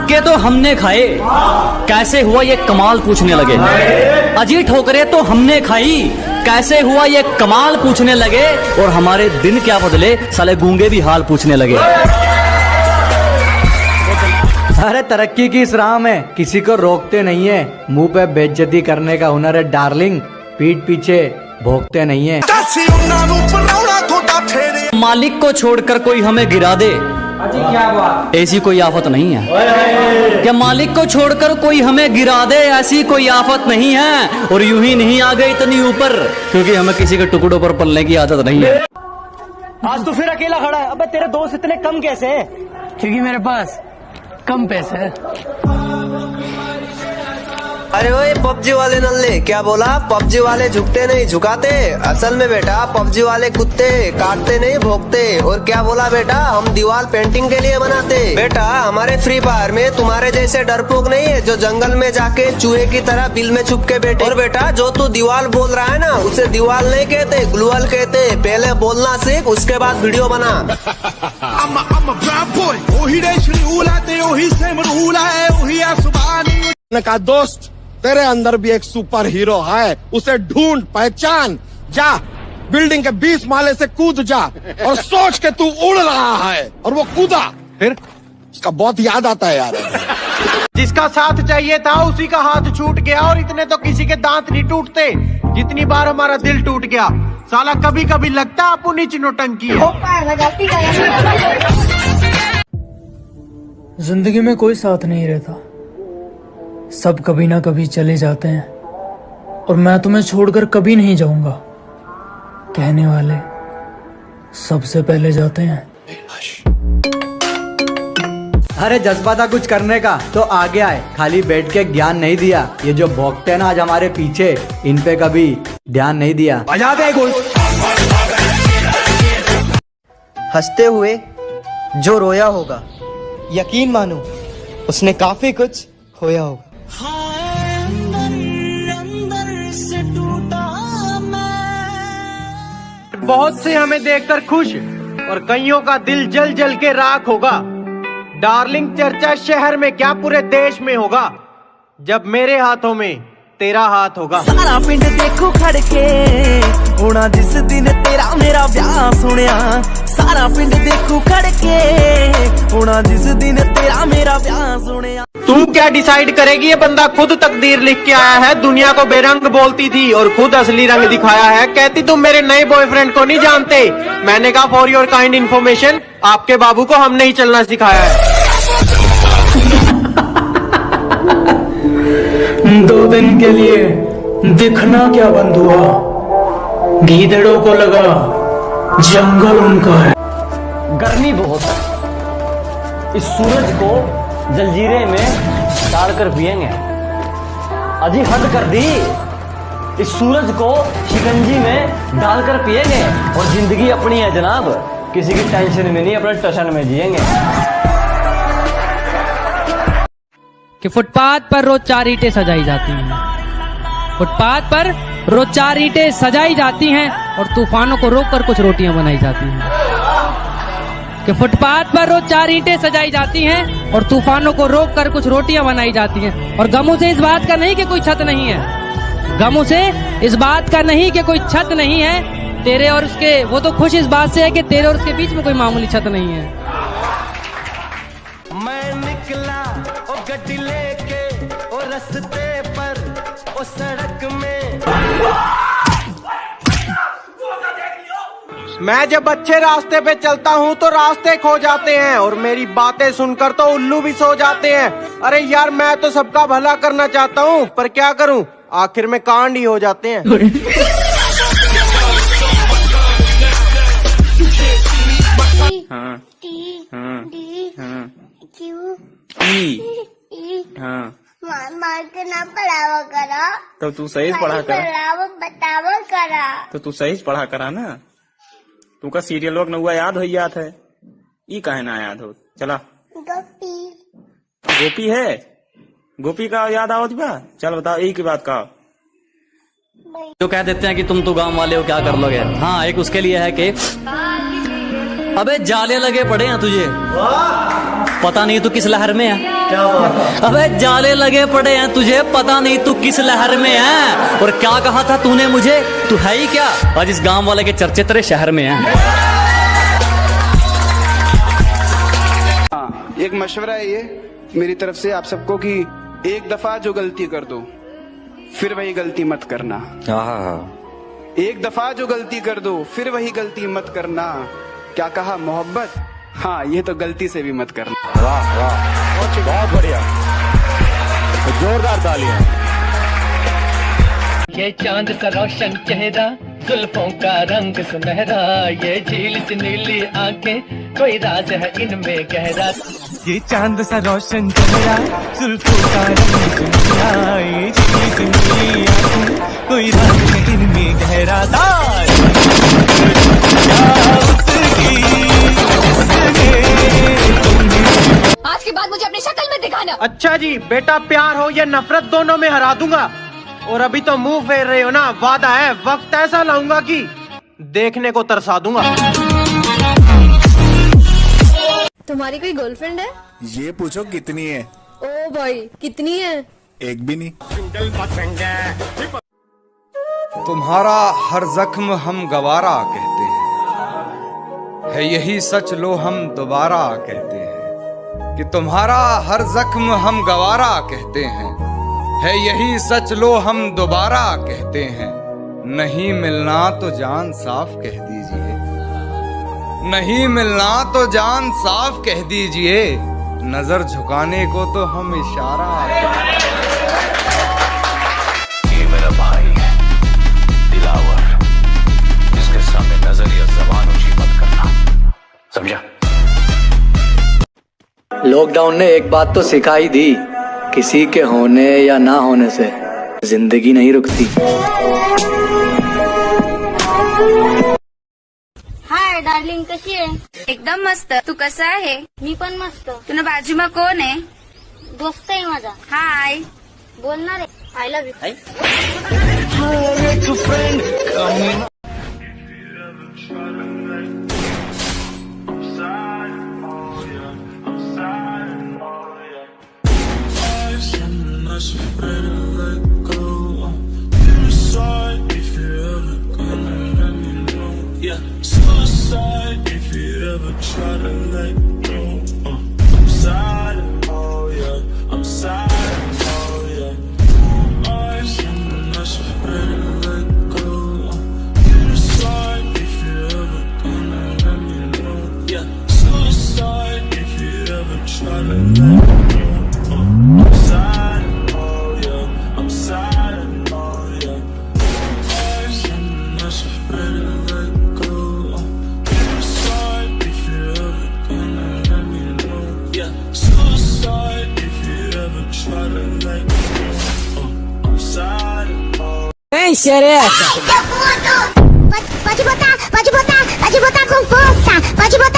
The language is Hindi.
धक्के तो हमने खाए, कैसे हुआ ये कमाल पूछने लगे। अजी ठोकरें तो हमने खाई, कैसे हुआ ये कमाल पूछने लगे। और हमारे दिन क्या बदले, साले गूंगे भी हाल पूछने लगे। अरे तरक्की की इस राह में किसी को रोकते नहीं है, मुंह पे बेइज्जती करने का हुनर है डार्लिंग, पीठ पीछे भोगते नहीं है। मालिक को छोड़कर कोई हमें गिरा दे, क्या बात, ऐसी कोई आफत नहीं है। क्या मालिक को छोड़कर कोई हमें गिरा दे, ऐसी कोई आफत नहीं है। और यूं ही नहीं आ गए इतनी ऊपर, क्योंकि हमें किसी के टुकड़ों पर पलने की आदत नहीं है। आज तो फिर अकेला खड़ा है। अबे तेरे दोस्त इतने कम कैसे हैं? क्योंकि मेरे पास कम पैसे है। अरे ओए पबजी वाले नल्ले, क्या बोला? पबजी वाले झुकते नहीं झुकाते। असल में बेटा पबजी वाले कुत्ते काटते नहीं भोगते। और क्या बोला बेटा? हम दीवार पेंटिंग के लिए बनाते। बेटा हमारे फ्री फायर में तुम्हारे जैसे डरपोक नहीं है जो जंगल में जाके चूहे की तरह बिल में छुप के बैठे। और बेटा जो तू दीवार बोल रहा है ना, उसे दीवार नहीं कहते, ग्लूअल कहते। पहले बोलना सीख, उसके बाद वीडियो बना। का दोस्त तेरे अंदर भी एक सुपर हीरो है, उसे ढूंढ पहचान, जा बिल्डिंग के 20 माले से कूद जा और सोच के तू उड़ रहा है। और वो कूदा, फिर उसका बहुत याद आता है यार। जिसका साथ चाहिए था उसी का हाथ छूट गया। और इतने तो किसी के दांत नहीं टूटते जितनी बार हमारा दिल टूट गया। साला कभी कभी लगता आप नीच नौटंकी है। जिंदगी में कोई साथ नहीं रहता, सब कभी ना कभी चले जाते हैं। और मैं तुम्हें छोड़कर कभी नहीं जाऊंगा, कहने वाले सबसे पहले जाते हैं। अरे जज्बा था कुछ करने का तो आगे आए, खाली बैठ के ज्ञान नहीं दिया। ये जो भोगते हैं ना आज हमारे पीछे, इन पे कभी ध्यान नहीं दिया। बजा दे कुछ। हंसते हुए जो रोया होगा, यकीन मानो उसने काफी कुछ खोया होगा। बहुत से हमें देखकर खुश और कईयों का दिल जल जल के राख होगा। डार्लिंग चर्चा शहर में क्या पूरे देश में होगा, जब मेरे हाथों में तेरा हाथ होगा। सारा पिंड देखो खड़के होना जिस दिन तेरा मेरा ब्याह सुनिया। सारा पिंड देखो खड़के होना जिस दिन तेरा मेरा ब्याह सुनिया। तू क्या डिसाइड करेगी? ये बंदा खुद तकदीर लिख के आया है। दुनिया को बेरंग बोलती थी और खुद असली रंग दिखाया है। कहती तुम मेरे नए बॉयफ्रेंड को नहीं जानते। मैंने कहा फॉर योर काइंड इन्फॉर्मेशन, आपके बाबू को हमने ही चलना सिखाया है। 2 दिन के लिए दिखना क्या बंद हुआ, गीदड़ों को लगा जंगल उनका है। गर्मी बहुत है, इस सूरज को जलजीरे में डालकर पिएंगे। अजी हद कर दी, इस सूरज को शिकंजी में डालकर पिएंगे। और जिंदगी अपनी है जनाब, किसी की टेंशन में नहीं, अपने टशन में जिएंगे। कि फुटपाथ पर रोज 4 ईंटें सजाई जाती हैं, फुटपाथ पर रोज 4 ईंटें सजाई जाती हैं और तूफानों को रोककर कुछ रोटियां बनाई जाती हैं। कि फुटपाथ पर रोज 4 ईंटें सजाई जाती हैं और तूफानों को रोककर कुछ रोटियां बनाई जाती हैं। और गमों से इस बात का नहीं कि कोई छत नहीं है, गमों से इस बात का नहीं कि कोई छत नहीं है तेरे और उसके। वो तो खुश इस बात से है कि तेरे और उसके बीच में कोई मामूली छत नहीं है। मैं निकला ओ गड्डी लेके ओ रस्ते पर ओ सड़क में। मैं जब अच्छे रास्ते पे चलता हूँ तो रास्ते खो जाते हैं और मेरी बातें सुनकर तो उल्लू भी सो जाते हैं। अरे यार मैं तो सबका भला करना चाहता हूँ, पर क्या करूँ, आखिर में कांड ही हो जाते हैं। हाँ हाँ हाँ हाँ मार के ना पढ़ावा करा तो तू सही पढ़ा करा, बतावा करा तो तू सही पढ़ा करा ना। तू का सीरियल लोग न हुआ याद हो याद है, ई काहे ना याद हो। चला गोपी गोपी है, गोपी का याद आवत बा। चल बताओ एक ही बात का। जो कह देते हैं कि तुम तो गांव वाले हो क्या कर लोगे। हाँ एक उसके लिए है कि अबे जाले लगे पड़े हैं तुझे, पता नहीं तू किस लहर में है। अबे जाले लगे पड़े हैं तुझे, पता नहीं तू किस लहर में है। और क्या कहा था तूने मुझे, तू है ही क्या? आज इस गांव वाले के चर्चे तेरे शहर में हैं। एक मशवरा है ये मेरी तरफ से आप सबको कि एक दफा जो गलती कर दो फिर वही गलती मत करना। एक दफा जो गलती कर दो फिर वही गलती मत करना। क्या कहा मोहब्बत? हाँ, ये तो गलती से भी मत करना। वाह वाह, बहुत बढ़िया, जोरदार तालियां। ये चांद सा रोशन चेहरा, जुल्फों का रंग सुनहरा, ये झील सी नीली आंखें, कोई राज है इनमें गहरा। ये चांद सा रोशन चेहरा, जुल्फों का रंग सुनहरा, ये झील सी नीली आंखें, कोई राज है इनमें गहरा। आज के बाद मुझे अपनी शक्ल में दिखाना। अच्छा जी, बेटा प्यार हो या नफरत दोनों में हरा दूंगा। और अभी तो मुंह फेर रहे हो ना, वादा है वक्त ऐसा लाऊंगा कि देखने को तरसा दूंगा। तुम्हारी कोई गर्लफ्रेंड है? ये पूछो कितनी है? ओ भाई, कितनी है? एक भी नहीं। तुम्हारा हर जख्म हम गवारा कहते हैं, है यही सच लो हम दोबारा कहते हैं। कि तुम्हारा हर जख्म हम गवारा कहते हैं, है यही सच लो हम दोबारा कहते हैं। नहीं मिलना तो जान साफ कह दीजिए, नहीं मिलना तो जान साफ कह दीजिए, नजर झुकाने को तो हम इशारा। ये मेरा भाई है दिलावर, इसके सामने नजर या जबान ऊंची मत करना, समझा? लॉकडाउन ने एक बात तो सिखाई दी, किसी के होने या ना होने से जिंदगी नहीं रुकती। हाय डार्लिंग, कशी आहे? एकदम मस्त. तू कसा आहे? मी पण मस्त. तुला बाजूमा कोण आहे? दोस्त आहे माझा. हाय, बोलणार आहे. I love you. Pode botar com força, pode botar